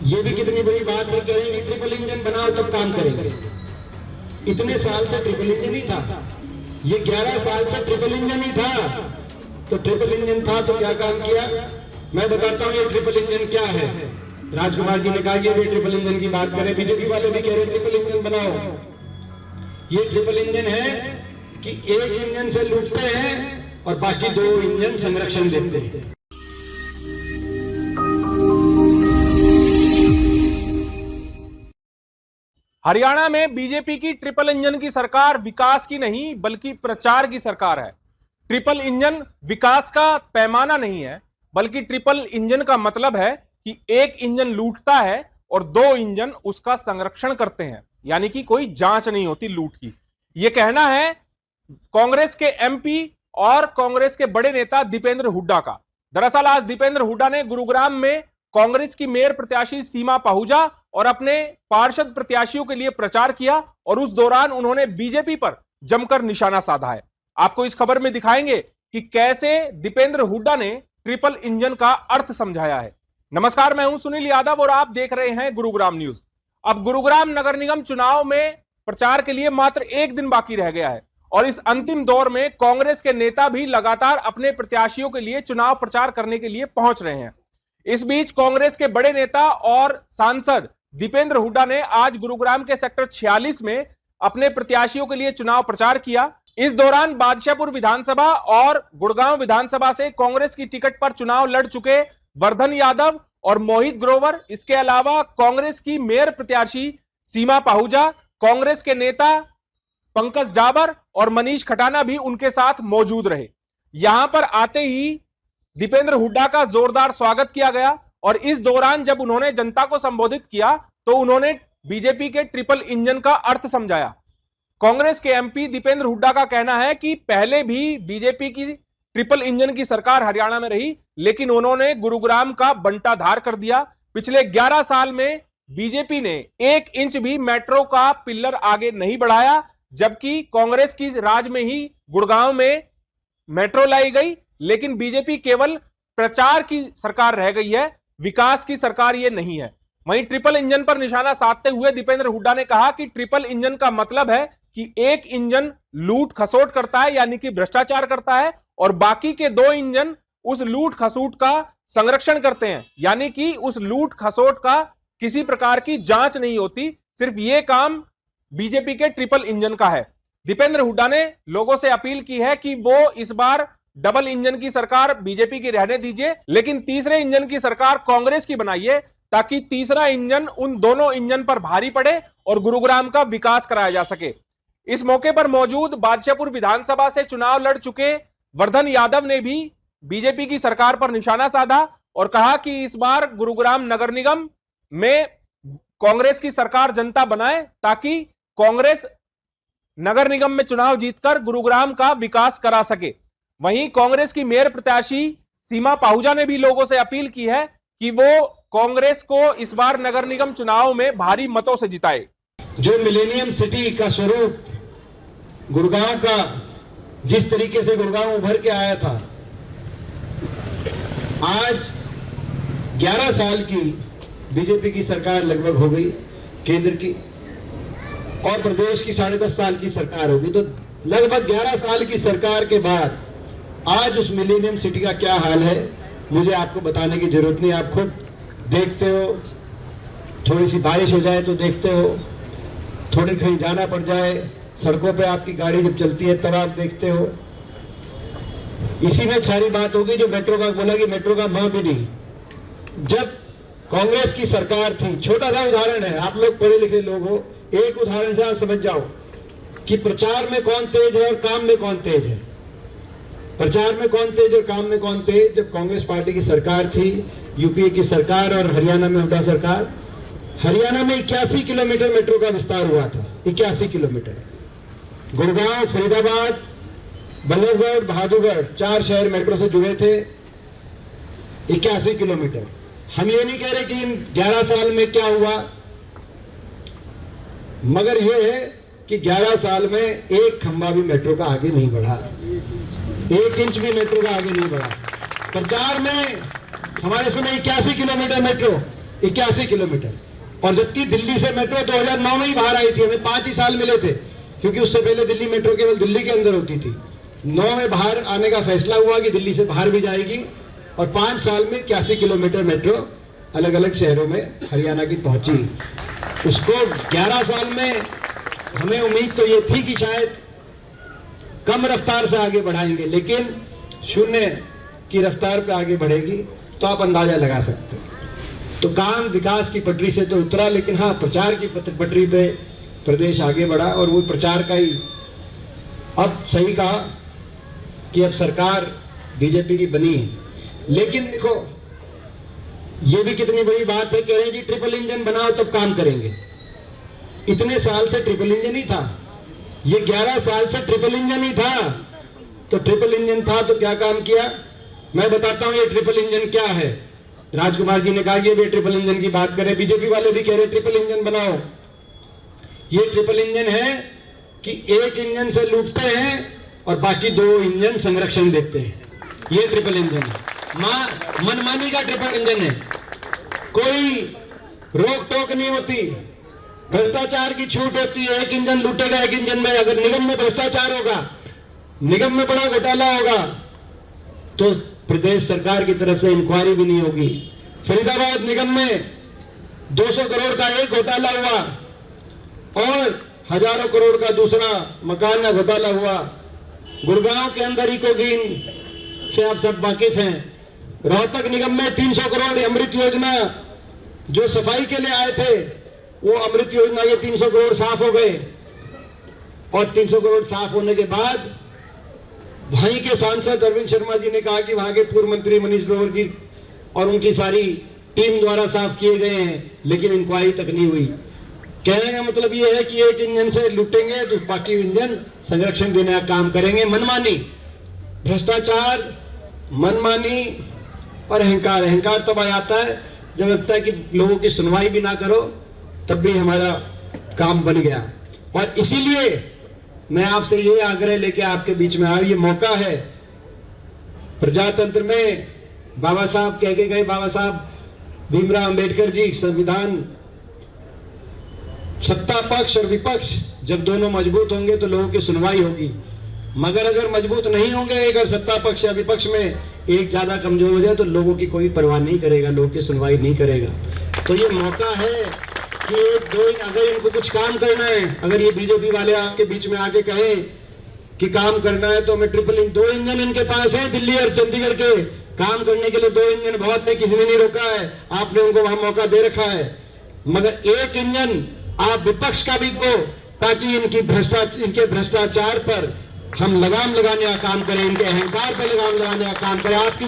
ये भी कितनी बड़ी बात है, कह रही है ट्रिपल इंजन बनाओ तब काम करेंगे। इतने साल से ट्रिपल इंजन ही था, ये 11 साल से ट्रिपल इंजन ही था। तो ट्रिपल इंजन था तो क्या काम किया, मैं बताता हूँ ये ट्रिपल इंजन क्या है। राजकुमार जी ने कहा कि ये ट्रिपल इंजन की बात करें, बीजेपी वाले भी कह रहे ट्रिपल इंजन बनाओ। ये ट्रिपल इंजन है कि एक इंजन से लूटते हैं और बाकी 2 इंजन संरक्षण देते हैं। हरियाणा में बीजेपी की ट्रिपल इंजन की सरकार विकास की नहीं बल्कि प्रचार की सरकार है। ट्रिपल इंजन विकास का पैमाना नहीं है, बल्कि ट्रिपल इंजन का मतलब है कि एक इंजन लूटता है और 2 इंजन उसका संरक्षण करते हैं, यानी कि कोई जांच नहीं होती लूट की। यह कहना है कांग्रेस के एमपी और कांग्रेस के बड़े नेता दीपेंद्र हुड्डा का। दरअसल आज दीपेंद्र हुड्डा ने गुरुग्राम में कांग्रेस की मेयर प्रत्याशी सीमा पाहुजा और अपने पार्षद प्रत्याशियों के लिए प्रचार किया और उस दौरान उन्होंने बीजेपी पर जमकर निशाना साधा है। आपको इस खबर में दिखाएंगे कि कैसे दीपेंद्र हुड्डा ने ट्रिपल इंजन का अर्थ समझाया है। नमस्कार, मैं हूं सुनील यादव और आप देख रहे हैं गुरुग्राम न्यूज। अब गुरुग्राम नगर निगम चुनाव में प्रचार के लिए मात्र 1 दिन बाकी रह गया है और इस अंतिम दौर में कांग्रेस के नेता भी लगातार अपने प्रत्याशियों के लिए चुनाव प्रचार करने के लिए पहुंच रहे हैं। इस बीच कांग्रेस के बड़े नेता और सांसद दीपेंद्र हुड्डा ने आज गुरुग्राम के सेक्टर 46 में अपने प्रत्याशियों के लिए चुनाव प्रचार किया। इस दौरान बादशाहपुर विधानसभा और गुड़गांव विधानसभा से कांग्रेस की टिकट पर चुनाव लड़ चुके वर्धन यादव और मोहित ग्रोवर, इसके अलावा कांग्रेस की मेयर प्रत्याशी सीमा पाहुजा, कांग्रेस के नेता पंकज डाबर और मनीष खटाना भी उनके साथ मौजूद रहे। यहां पर आते ही दीपेंद्र हुड्डा का जोरदार स्वागत किया गया और इस दौरान जब उन्होंने जनता को संबोधित किया तो उन्होंने बीजेपी के ट्रिपल इंजन का अर्थ समझाया। कांग्रेस के एमपी दीपेंद्र हुड्डा का कहना है कि पहले भी बीजेपी की ट्रिपल इंजन की सरकार हरियाणा में रही, लेकिन उन्होंने गुरुग्राम का बंटाधार कर दिया। पिछले 11 साल में बीजेपी ने 1 इंच भी मेट्रो का पिल्लर आगे नहीं बढ़ाया, जबकि कांग्रेस की राज में ही गुड़गांव में मेट्रो लाई गई। लेकिन बीजेपी केवल प्रचार की सरकार रह गई है, विकास की सरकार यह नहीं है। वहीं ट्रिपल इंजन पर निशाना साधते हुए दीपेंद्र हुड्डा ने कहा कि ट्रिपल इंजन का मतलब है कि एक इंजन लूट खसोट करता है, यानी कि भ्रष्टाचार करता है, और बाकी के 2 इंजन उस लूट खसोट का संरक्षण करते हैं, यानी कि उस लूट खसोट का किसी प्रकार की जांच नहीं होती। सिर्फ यह काम बीजेपी के ट्रिपल इंजन का है। दीपेंद्र हुड्डा ने लोगों से अपील की है कि वो इस बार डबल इंजन की सरकार बीजेपी की रहने दीजिए, लेकिन तीसरे इंजन की सरकार कांग्रेस की बनाइए, ताकि तीसरा इंजन उन दोनों इंजन पर भारी पड़े और गुरुग्राम का विकास कराया जा सके। इस मौके पर मौजूद बादशाहपुर विधानसभा से चुनाव लड़ चुके वर्धन यादव ने भी बीजेपी की सरकार पर निशाना साधा और कहा कि इस बार गुरुग्राम नगर निगम में कांग्रेस की सरकार जनता बनाए, ताकि कांग्रेस नगर निगम में चुनाव जीतकर गुरुग्राम का विकास करा सके। वहीं कांग्रेस की मेयर प्रत्याशी सीमा पाहुजा ने भी लोगों से अपील की है कि वो कांग्रेस को इस बार नगर निगम चुनाव में भारी मतों से जिताए। जो मिलेनियम सिटी का स्वरूप गुड़गांव का, जिस तरीके से गुड़गांव उभर के आया था, आज 11 साल की बीजेपी की सरकार लगभग हो गई केंद्र की, और प्रदेश की 10.5 साल की सरकार होगी। तो लगभग 11 साल की सरकार के बाद आज उस मिलेनियम सिटी का क्या हाल है मुझे आपको बताने की जरूरत नहीं, आप खुद देखते हो। थोड़ी सी बारिश हो जाए तो देखते हो, थोड़ी कहीं जाना पड़ जाए, सड़कों पे आपकी गाड़ी जब चलती है तब आप देखते हो। इसी में सारी बात होगी। जो मेट्रो का बोला कि मेट्रो का म भी नहीं, जब कांग्रेस की सरकार थी, छोटा सा उदाहरण है, आप लोग पढ़े लिखे लोग हो, एक उदाहरण से आप समझ जाओ कि प्रचार में कौन तेज है और काम में कौन तेज है। प्रचार में कौन तेज और काम में कौन तेज। जब कांग्रेस पार्टी की सरकार थी, यूपीए की सरकार, और हरियाणा में हुड्डा सरकार, हरियाणा में 81 किलोमीटर मेट्रो का विस्तार हुआ था। 81 किलोमीटर। गुड़गांव, फरीदाबाद, बल्लभगढ़, बहादुरगढ़ 4 शहर मेट्रो से जुड़े थे। 81 किलोमीटर। हम ये नहीं कह रहे कि इन 11 साल में क्या हुआ, मगर यह है कि 11 साल में एक खंबा भी मेट्रो का आगे नहीं बढ़ा, 1 इंच भी मेट्रो का आगे नहीं बढ़ा। प्रचार में हमारे समय 81 किलोमीटर मेट्रो, 81 किलोमीटर। और जबकि दिल्ली से मेट्रो 2009 में ही बाहर आई थी, हमें 5 ही साल मिले थे, क्योंकि उससे पहले दिल्ली मेट्रो केवल दिल्ली के अंदर होती थी। 9 में बाहर आने का फैसला हुआ कि दिल्ली से बाहर भी जाएगी, और 5 साल में 81 किलोमीटर मेट्रो अलग अलग शहरों में हरियाणा की पहुंची। उसको 11 साल में हमें उम्मीद तो ये थी कि शायद कम रफ्तार से आगे बढ़ाएंगे, लेकिन 0 की रफ्तार पे आगे बढ़ेगी, तो आप अंदाजा लगा सकते हो। तो काम विकास की पटरी से तो उतरा, लेकिन हाँ, प्रचार की पटरी पे प्रदेश आगे बढ़ा। और वो प्रचार का ही अब सही कहा कि अब सरकार बीजेपी की बनी है। लेकिन देखो, ये भी कितनी बड़ी बात है, कह रहे हैं जी ट्रिपल इंजन बनाओ तब काम करेंगे। इतने साल से ट्रिपल इंजन ही था, ये 11 साल से ट्रिपल इंजन ही था। तो ट्रिपल इंजन था तो क्या काम किया, मैं बताता हूं ये ट्रिपल इंजन क्या है। राजकुमार जी ने कहा कि ये ट्रिपल इंजन की बात करें, बीजेपी वाले भी कह रहे ट्रिपल इंजन बनाओ। ये ट्रिपल इंजन है कि एक इंजन से लूटते हैं और बाकी 2 इंजन संरक्षण देते हैं, ये ट्रिपल इंजन है। मनमानी का ट्रिपल इंजन है, कोई रोक टोक नहीं होती, भ्रष्टाचार की छूट होती है। एक इंजन लूटेगा, एक इंजन में अगर निगम में भ्रष्टाचार होगा, निगम में बड़ा घोटाला होगा, तो प्रदेश सरकार की तरफ से इंक्वायरी भी नहीं होगी। फरीदाबाद निगम में 200 करोड़ का एक घोटाला हुआ और हजारों करोड़ का दूसरा मकान का घोटाला हुआ। गुड़गांव के अंदर इको ग्रीन से आप सब वाकिफ हैं। रोहतक निगम में 300 करोड़ अमृत योजना जो सफाई के लिए आए थे, वो अमृत योजना के 300 करोड़ साफ हो गए। और 300 करोड़ साफ होने के बाद वहीं के सांसद अरविंद शर्मा जी ने कहा कि वहां के पूर्व मंत्री मनीष ग्रोवर जी और उनकी सारी टीम द्वारा साफ किए गए हैं, लेकिन इंक्वायरी तक नहीं हुई। कहने का मतलब ये है कि एक इंजन से लूटेंगे तो बाकी इंजन संरक्षण देने का काम करेंगे। मनमानी, भ्रष्टाचार, मनमानी और अहंकार। अहंकार तब आ जाता है जब लगता है कि लोगों की सुनवाई भी ना करो, तब भी हमारा काम बन गया। और इसीलिए मैं आपसे ये आग्रह लेके आपके बीच में आया, ये मौका है। प्रजातंत्र में बाबा साहब कह के गए, बाबा साहब भीमराव अंबेडकर जी, संविधान, सत्ता पक्ष और विपक्ष जब दोनों मजबूत होंगे तो लोगों की सुनवाई होगी। मगर अगर मजबूत नहीं होंगे, अगर सत्ता पक्ष या विपक्ष में एक ज्यादा कमजोर हो जाए तो लोगों की कोई परवाह नहीं करेगा, लोगों की सुनवाई नहीं करेगा। तो ये मौका है कि अगर इनको कुछ काम करना है, अगर ये बीजेपी वाले आपके बीच में आके कहें कि काम करना है, तो मैं 2 इंजन इनके पास है, दिल्ली और चंडीगढ़ के काम करने के लिए 2 इंजन बहुत है, किसी ने नहीं रोका है, आपने उनको वहां मौका दे रखा है। मगर एक इंजन आप विपक्ष का भी दो, ताकि इनके भ्रष्टाचार पर हम लगाम लगाने का काम करें, इनके अहंकार पर लगाम लगाने का काम करें। आपकी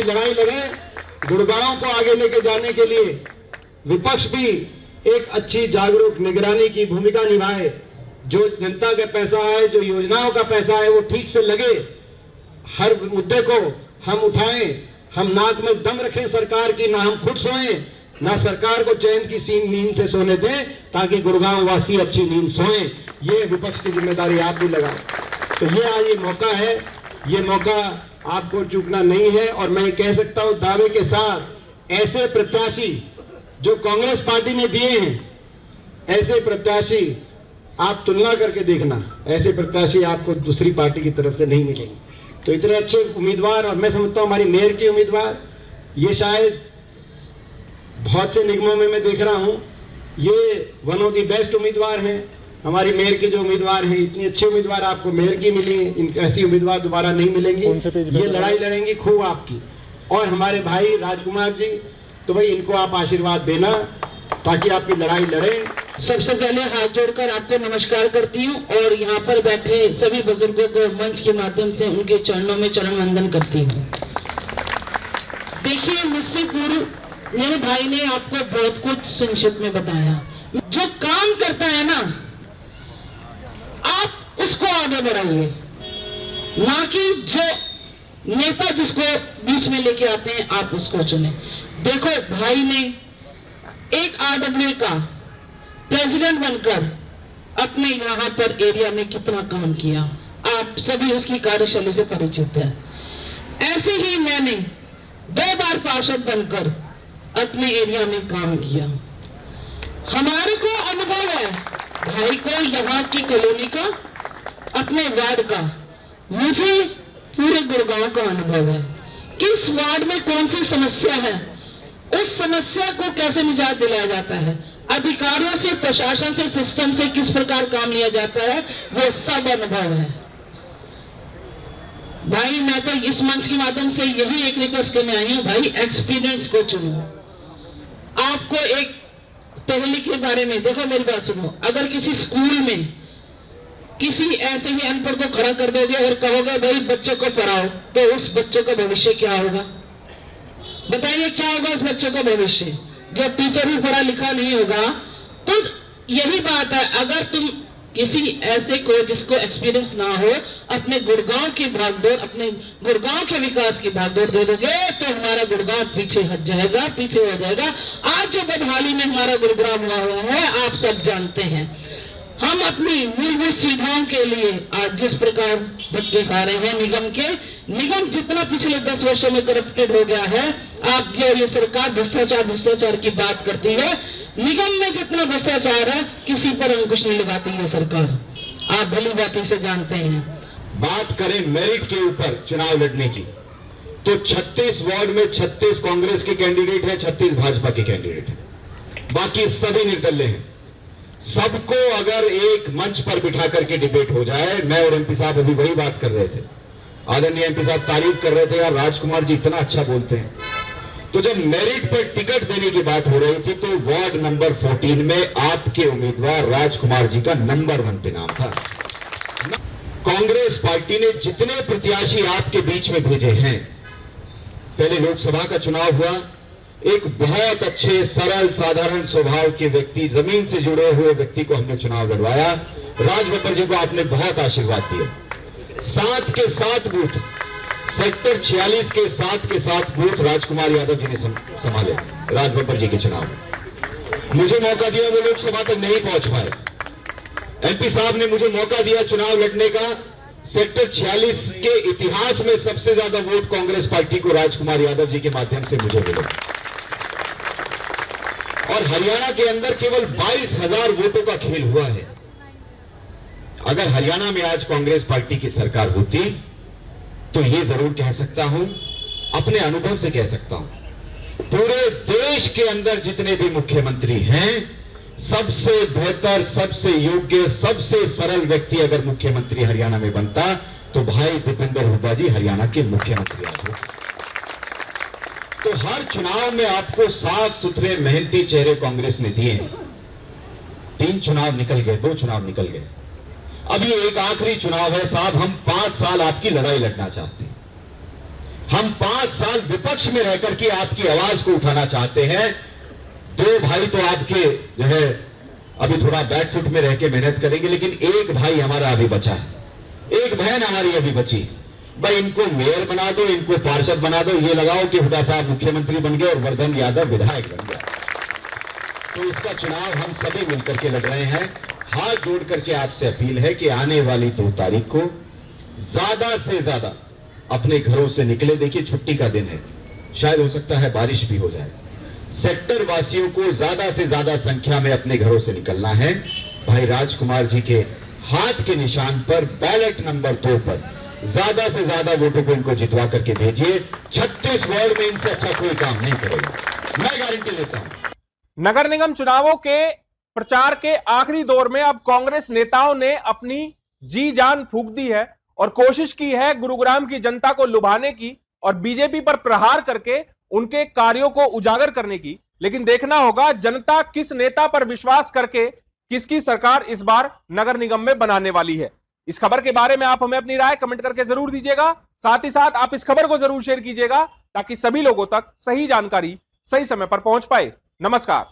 लड़ाई लड़े, गुड़गांव को आगे लेके जाने के लिए विपक्ष भी एक अच्छी जागरूक निगरानी की भूमिका निभाए। जो जनता का पैसा है, जो योजनाओं का पैसा है, वो ठीक से लगे। हर मुद्दे को हम उठाएं, हम नाक में दम रखें सरकार की, ना हम खुद सोएं, ना सरकार को चैन की नींद से सोने दें, ताकि गुड़गांव वासी अच्छी नींद सोएं। ये विपक्ष की जिम्मेदारी आप भी लगाओ। तो ये आज ये मौका है, ये मौका आपको चूकना नहीं है। और मैं कह सकता हूं दावे के साथ, ऐसे प्रत्याशी जो कांग्रेस पार्टी ने दिए हैं, ऐसे प्रत्याशी आप तुलना करके देखना, ऐसे प्रत्याशी आपको दूसरी पार्टी की तरफ से नहीं मिलेंगे। तो इतने अच्छे उम्मीदवार, और मैं समझता हूं हमारी मेयर की उम्मीदवार, ये शायद बहुत से निगमों में मैं देख रहा हूं, ये वन ऑफ द बेस्ट उम्मीदवार हैं। हमारी मेयर के जो उम्मीदवार हैं, इतनी अच्छी उम्मीदवार आपको मेयर की मिली है, इनकी ऐसी उम्मीदवार दोबारा नहीं मिलेंगी। ये लड़ाई लड़ेंगी खूब आपकी। और हमारे भाई राजकुमार जी, तो भाई इनको आप आशीर्वाद देना ताकि आपकी लड़ाई लड़े। सबसे पहले हाथ जोड़कर आपको नमस्कार करती हूँ और यहाँ पर बैठे सभी बुजुर्गों को मंच के माध्यम से उनके चरणों में चरण वंदन करती हूँ। देखिए, मुझसे पूर्व मेरे भाई ने आपको बहुत कुछ संक्षिप्त में बताया। जो काम करता है ना, आप उसको आगे बढ़ाइए, ना कि जो नेता जिसको बीच में लेके आते हैं आप उसको चुने। देखो, भाई ने एक RWA का प्रेसिडेंट बनकर अपने यहाँ पर एरिया में कितना काम किया, आप सभी उसकी कार्यशैली से परिचित हैं। ऐसे ही मैंने 2 बार पार्षद बनकर अपने एरिया में काम किया। हमारे को अनुभव है, भाई को यहाँ की कॉलोनी का, अपने वार्ड का, मुझे पूरे गुड़गांव का अनुभव है। किस वार्ड में कौन सी समस्या है, उस समस्या को कैसे निजात दिलाया जाता है, अधिकारियों से, प्रशासन से, सिस्टम से किस प्रकार काम लिया जाता है, वो सब अनुभव है। भाई मैं तो इस मंच के माध्यम से यही एक रिक्वेस्ट करने आई हूं, भाई एक्सपीरियंस को चुनो। आपको एक पहले के बारे में देखो, मेरी बात सुनो, अगर किसी स्कूल में किसी ऐसे ही अनपढ़ को खड़ा कर दोगे और कहोगे भाई बच्चों को पढ़ाओ, तो उस बच्चों का भविष्य क्या होगा? बताइए क्या होगा उस बच्चों का भविष्य? जब टीचर भी पढ़ा लिखा नहीं होगा। तो यही बात है, अगर तुम किसी ऐसे को जिसको एक्सपीरियंस ना हो अपने गुड़गांव की भागदौड़, अपने गुड़गांव के विकास की भागदौड़ दे दोगे, तो हमारा गुड़गांव पीछे हट जाएगा, पीछे हो जाएगा। आज जो बदहाली में हमारा गुड़गांव हुआ है आप सब जानते हैं। हम अपनी मूलभूत सुविधाओं के लिए आज जिस प्रकार धक्के खा रहे हैं निगम जितना पिछले 10 वर्षों में करप्टेड हो गया है। आप जो ये सरकार भ्रष्टाचार की बात करती है, निगम में जितना भ्रष्टाचार है किसी पर अंकुश नहीं लगाती है सरकार, आप भली बात से जानते हैं। बात करें मेरिट के ऊपर चुनाव लड़ने की, तो 36 वार्ड में 36 कांग्रेस के कैंडिडेट हैं, 36 भाजपा के कैंडिडेट हैं, बाकी सभी निर्दलीय हैं। सबको अगर एक मंच पर बिठा करके डिबेट हो जाए, मैं और एमपी साहब अभी वही बात कर रहे थे, आदरणीय एमपी साहब तारीफ कर रहे थे यार राजकुमार जी इतना अच्छा बोलते हैं। तो जब मेरिट पर टिकट देने की बात हो रही थी तो वार्ड नंबर 14 में आपके उम्मीदवार राजकुमार जी का नंबर 1 पे नाम था। कांग्रेस पार्टी ने जितने प्रत्याशी आपके बीच में भेजे हैं, पहले लोकसभा का चुनाव हुआ, एक बहुत अच्छे सरल साधारण स्वभाव के व्यक्ति, जमीन से जुड़े हुए व्यक्ति को हमने चुनाव लड़वाया। राज बब्बर जी को आपने बहुत आशीर्वाद दिया। 7 के 7 बूथ, सेक्टर 46 के 7 के 7 बूथ राजकुमार यादव जी ने संभाले राज बब्बर जी के चुनाव में। मुझे मौका दिया, वो लोकसभा तक नहीं पहुंच पाए। एमपी साहब ने मुझे मौका दिया चुनाव लड़ने का। सेक्टर 46 के इतिहास में सबसे ज्यादा वोट कांग्रेस पार्टी को राजकुमार यादव जी के माध्यम से मुझे मिले, और हरियाणा के अंदर केवल 22,000 वोटों का खेल हुआ है। अगर हरियाणा में आज कांग्रेस पार्टी की सरकार होती तो यह जरूर कह सकता हूं, अपने अनुभव से कह सकता हूं, पूरे देश के अंदर जितने भी मुख्यमंत्री हैं, सबसे बेहतर, सबसे योग्य, सबसे सरल व्यक्ति अगर मुख्यमंत्री हरियाणा में बनता तो भाई दीपेंद्र हुड्डा जी हरियाणा के मुख्यमंत्री आज होते। तो हर चुनाव में आपको साफ सुथरे मेहनती चेहरे कांग्रेस ने दिए। 3 चुनाव निकल गए, 2 चुनाव निकल गए, अभी एक आखिरी चुनाव है साहब। हम 5 साल आपकी लड़ाई लड़ना चाहते हैं, हम 5 साल विपक्ष में रहकर के आपकी आवाज को उठाना चाहते हैं। 2 भाई तो आपके जो है अभी थोड़ा बैकफुट में रह के मेहनत करेंगे, लेकिन एक भाई हमारा अभी बचा है, एक बहन हमारी अभी बची। भाई इनको मेयर बना दो, इनको पार्षद बना दो, ये लगाओ कि हुड्डा साहब मुख्यमंत्री बन गए और वर्धन यादव विधायक बन गया। तो इसका चुनाव हम सभी मिलकर के लड़ रहे हैं। हाथ जोड़ करके आपसे अपील है कि आने वाली 2 तारीख को ज्यादा से ज्यादा अपने घरों से निकले। देखिए छुट्टी का दिन है, शायद हो सकता है बारिश भी हो जाए। सेक्टर वासियों को ज्यादा से ज्यादा संख्या में अपने घरों से निकलना है। भाई राजकुमार जी के हाथ के निशान पर बैलेट नंबर 2 पर ज्यादा से ज्यादा वोटों को इनको जितवा करके भेजिए। 36 वार्ड में इनसे अच्छा कोई काम नहीं करेगा, मैं गारंटी लेता हूं। नगर निगम चुनावों के प्रचार के आखिरी दौर में अब कांग्रेस नेताओं ने अपनी जी जान फूंक दी है और कोशिश की है गुरुग्राम की जनता को लुभाने की और बीजेपी पर प्रहार करके उनके कार्यों को उजागर करने की। लेकिन देखना होगा जनता किस नेता पर विश्वास करके किसकी सरकार इस बार नगर निगम में बनाने वाली है। इस खबर के बारे में आप हमें अपनी राय कमेंट करके जरूर दीजिएगा। साथ ही साथ आप इस खबर को जरूर शेयर कीजिएगा ताकि सभी लोगों तक सही जानकारी सही समय पर पहुंच पाए। नमस्कार।